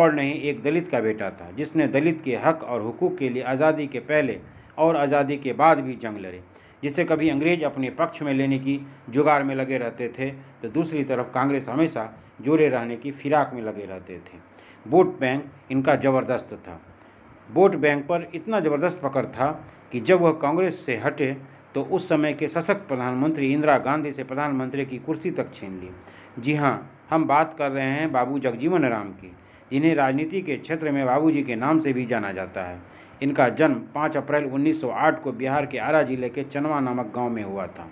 और नहीं एक दलित का बेटा था, जिसने दलित के हक और हुकूक के लिए आज़ादी के पहले और आज़ादी के बाद भी जंग लड़े, जिसे कभी अंग्रेज अपने पक्ष में लेने की जुगाड़ में लगे रहते थे तो दूसरी तरफ कांग्रेस हमेशा जोड़े रहने की फिराक में लगे रहते थे। वोट बैंक इनका ज़बरदस्त था। वोट बैंक पर इतना ज़बरदस्त पकड़ था कि जब वह कांग्रेस से हटे तो उस समय के सशक्त प्रधानमंत्री इंदिरा गांधी से प्रधानमंत्री की कुर्सी तक छीन ली। जी हाँ, हम बात कर रहे हैं बाबू जगजीवन राम की, जिन्हें राजनीति के क्षेत्र में बाबूजी के नाम से भी जाना जाता है। इनका जन्म 5 अप्रैल 1908 को बिहार के आरा जिले के चनवा नामक गांव में हुआ था।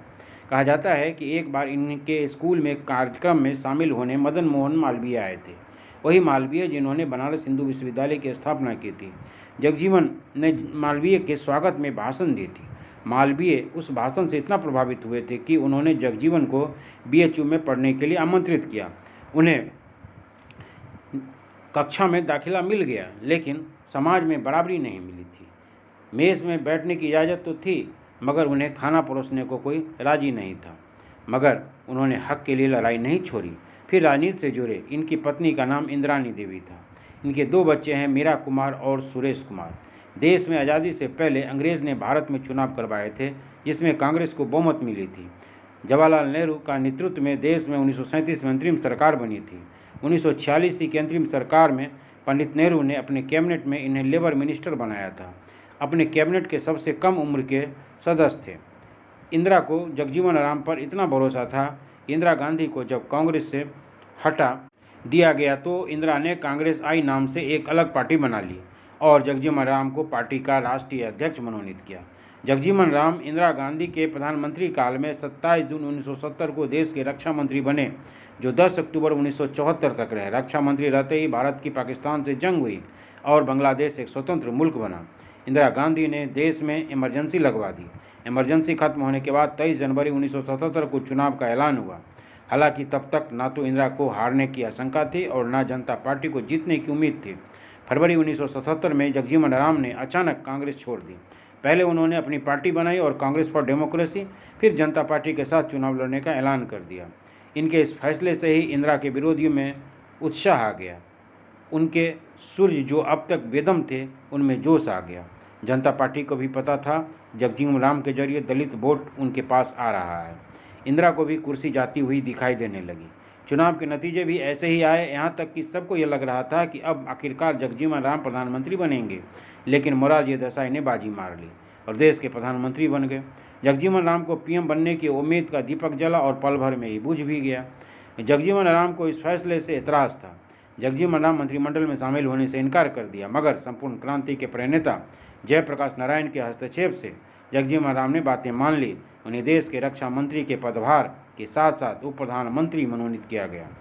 कहा जाता है कि एक बार इनके स्कूल में कार्यक्रम में शामिल होने मदन मोहन मालवीय आए थे, वही मालवीय जिन्होंने बनारस हिंदू विश्वविद्यालय की स्थापना की थी। जगजीवन ने मालवीय के स्वागत में भाषण दी थी। मालवीय उस भाषण से इतना प्रभावित हुए थे कि उन्होंने जगजीवन को बीएचयू में पढ़ने के लिए आमंत्रित किया। उन्हें कक्षा में दाखिला मिल गया, लेकिन समाज में बराबरी नहीं मिली थी। मेज़ में बैठने की इजाज़त तो थी, मगर उन्हें खाना परोसने को कोई राजी नहीं था। मगर उन्होंने हक के लिए लड़ाई नहीं छोड़ी। फिर राजनीति से जुड़े। इनकी पत्नी का नाम इंद्रानी देवी था। इनके 2 बच्चे हैं, मीरा कुमार और सुरेश कुमार। देश में आज़ादी से पहले अंग्रेज़ ने भारत में चुनाव करवाए थे, जिसमें कांग्रेस को बहुमत मिली थी। जवाहरलाल नेहरू का नेतृत्व में देश में 1937 में अंतरिम सरकार बनी थी। 1946 की अंतरिम सरकार में पंडित नेहरू ने अपने कैबिनेट में इन्हें लेबर मिनिस्टर बनाया था। अपने कैबिनेट के सबसे कम उम्र के सदस्य थे। इंदिरा को जगजीवन राम पर इतना भरोसा था कि इंदिरा गांधी को जब कांग्रेस से हटा दिया गया तो इंदिरा ने कांग्रेस आई नाम से एक अलग पार्टी बना ली और जगजीवन राम को पार्टी का राष्ट्रीय अध्यक्ष मनोनीत किया। जगजीवन राम इंदिरा गांधी के प्रधानमंत्री काल में 27 जून 1970 को देश के रक्षा मंत्री बने, जो 10 अक्टूबर 1974 तक रहे। रक्षा मंत्री रहते ही भारत की पाकिस्तान से जंग हुई और बांग्लादेश एक स्वतंत्र मुल्क बना। इंदिरा गांधी ने देश में इमरजेंसी लगवा दी। इमरजेंसी खत्म होने के बाद 23 जनवरी 1977 को चुनाव का ऐलान हुआ। हालांकि तब तक ना तो इंदिरा को हारने की आशंका थी और ना जनता पार्टी को जीतने की उम्मीद थी। फरवरी 1977 में जगजीवन राम ने अचानक कांग्रेस छोड़ दी। पहले उन्होंने अपनी पार्टी बनाई और कांग्रेस फॉर डेमोक्रेसी, फिर जनता पार्टी के साथ चुनाव लड़ने का ऐलान कर दिया। इनके इस फैसले से ही इंदिरा के विरोधियों में उत्साह आ गया। उनके सूर्य जो अब तक बेदम थे, उनमें जोश आ गया। जनता पार्टी को भी पता था जगजीवन राम के जरिए दलित वोट उनके पास आ रहा है। इंदिरा को भी कुर्सी जाती हुई दिखाई देने लगी। चुनाव के नतीजे भी ऐसे ही आए, यहाँ तक कि सबको यह लग रहा था कि अब आखिरकार जगजीवन राम प्रधानमंत्री बनेंगे। लेकिन मोरारजी देसाई ने बाजी मार ली और देश के प्रधानमंत्री बन गए। जगजीवन राम को पीएम बनने की उम्मीद का दीपक जला और पल भर में ही बुझ भी गया। जगजीवन राम को इस फैसले से एतराज़ था। जगजीवन राम मंत्रिमंडल में शामिल होने से इनकार कर दिया, मगर संपूर्ण क्रांति के प्रणेता जयप्रकाश नारायण के हस्तक्षेप से जगजीवन राम ने बातें मान ली। उन्हें देश के रक्षा मंत्री के पदभार के साथ साथ उप प्रधानमंत्री मनोनीत किया गया।